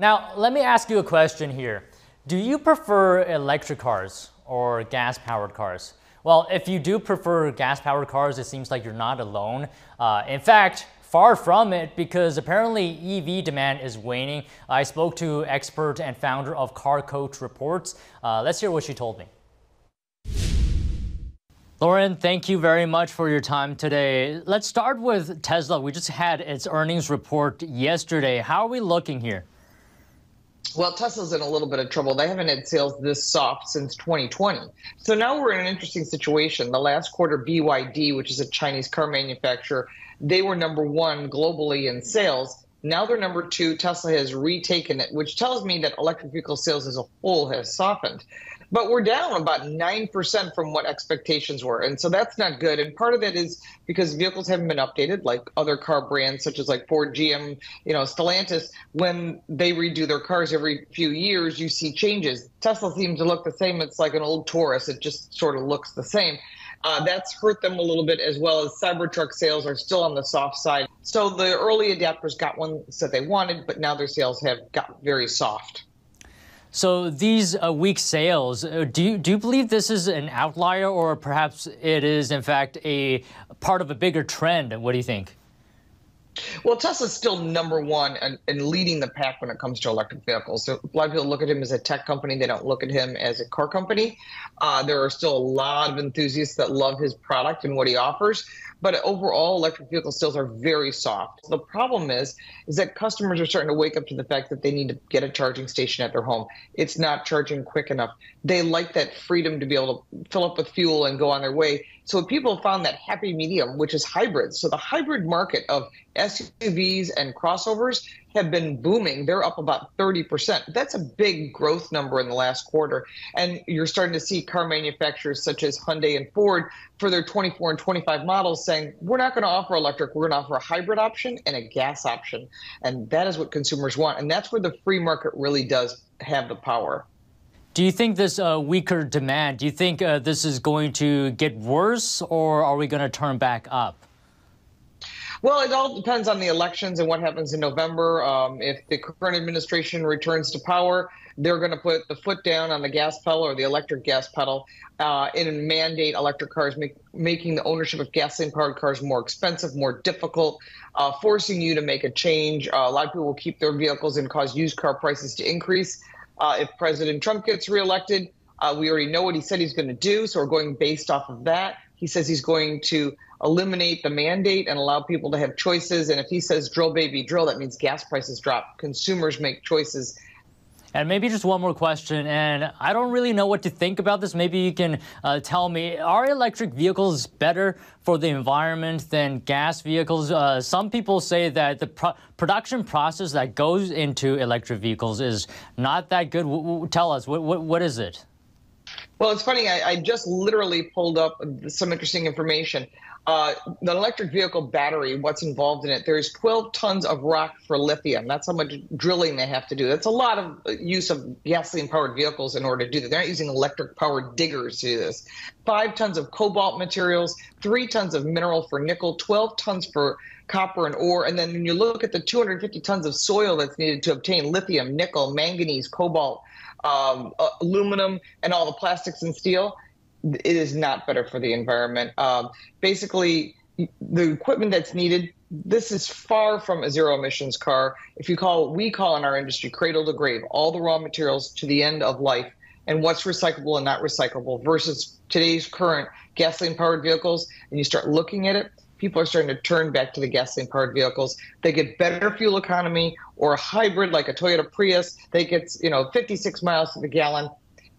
Now, let me ask you a question here. Do you prefer electric cars or gas-powered cars? Well, if you do prefer gas-powered cars, it seems like you're not alone. In fact, far from it, because apparently EV demand is waning. I spoke to expert and founder of Car Coach Reports. Let's hear what she told me. Lauren, thank you very much for your time today. Let's start with Tesla. We just had its earnings report yesterday. How are we looking here? Well, Tesla's in a little bit of trouble. They haven't had sales this soft since 2020. So now we're in an interesting situation. The last quarter, BYD, which is a Chinese car manufacturer, they were #1 globally in sales. Now they're #2. Tesla has retaken it, which tells me that electric vehicle sales as a whole has softened. But we're down about 9% from what expectations were. And so that's not good. And part of that is because vehicles haven't been updated, like other car brands, such as like Ford, GM, Stellantis. When they redo their cars every few years, you see changes. Tesla seems to look the same. It's like an old Taurus. It just sort of looks the same. That's hurt them a little bit, as well as Cybertruck sales are still on the soft side. So the early adapters got ones that they wanted, but now their sales have got very soft. So these weak sales, do you believe this is an outlier, or perhaps it is in fact a part of a bigger trend? What do you think? Well, Tesla's still #1 and leading the pack when it comes to electric vehicles. So a lot of people look at him as a tech company. They don't look at him as a car company. There are still a lot of enthusiasts that love his product and what he offers. But overall, electric vehicle sales are very soft. The problem is that customers are starting to wake up to the fact that they need to get a charging station at their home. It's not charging quick enough. They like that freedom to be able to fill up with fuel and go on their way. So people found that happy medium, which is hybrids. So the hybrid market of SUVs and crossovers have been booming. They're up about 30%. That's a big growth number in the last quarter. And you're starting to see car manufacturers such as Hyundai and Ford for their 24 and 25 models saying, we're not going to offer electric, we're going to offer a hybrid option and a gas option. And that is what consumers want. And that's where the free market really does have the power. Do you think this weaker demand, do you think this is going to get worse, or are we going to turn back up? Well, it all depends on the elections and what happens in November. If the current administration returns to power, they're going to put the foot down on the gas pedal, or the electric gas pedal, and mandate electric cars, making the ownership of gasoline-powered cars more expensive, more difficult, forcing you to make a change. A lot of people will keep their vehicles and cause used car prices to increase. If President Trump gets reelected, we already know what he said he's going to do, so we're going based off of that. He says he's going to eliminate the mandate and allow people to have choices. And if he says drill, baby, drill, that means gas prices drop. Consumers make choices. And maybe just one more question, and I don't really know what to think about this. Maybe you can tell me, are electric vehicles better for the environment than gas vehicles? Some people say that the production process that goes into electric vehicles is not that good. Tell us, what is it? Well, it's funny. I just literally pulled up some interesting information. The electric vehicle battery, what's involved in it, there's 12 tons of rock for lithium. That's how much drilling they have to do. That's a lot of use of gasoline-powered vehicles in order to do that. They're not using electric-powered diggers to do this. 5 tons of cobalt materials, 3 tons of mineral for nickel, 12 tons for copper and ore. And then when you look at the 250 tons of soil that's needed to obtain lithium, nickel, manganese, cobalt, aluminum, and all the plastics and steel, it is not better for the environment. Basically, the equipment that's needed, this is far from a zero emissions car. If you call what we call in our industry cradle to grave, all the raw materials to the end of life, and what's recyclable and not recyclable versus today's current gasoline powered vehicles, and you start looking at it, people are starting to turn back to the gasoline-powered vehicles. They get better fuel economy, or a hybrid like a Toyota Prius. They get 56 miles to the gallon.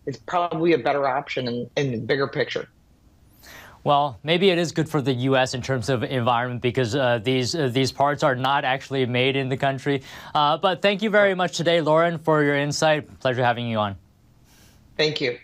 It's probably a better option in the bigger picture. Well, maybe it is good for the U.S. in terms of environment, because these parts are not actually made in the country. But thank you very much today, Lauren, for your insight. Pleasure having you on. Thank you.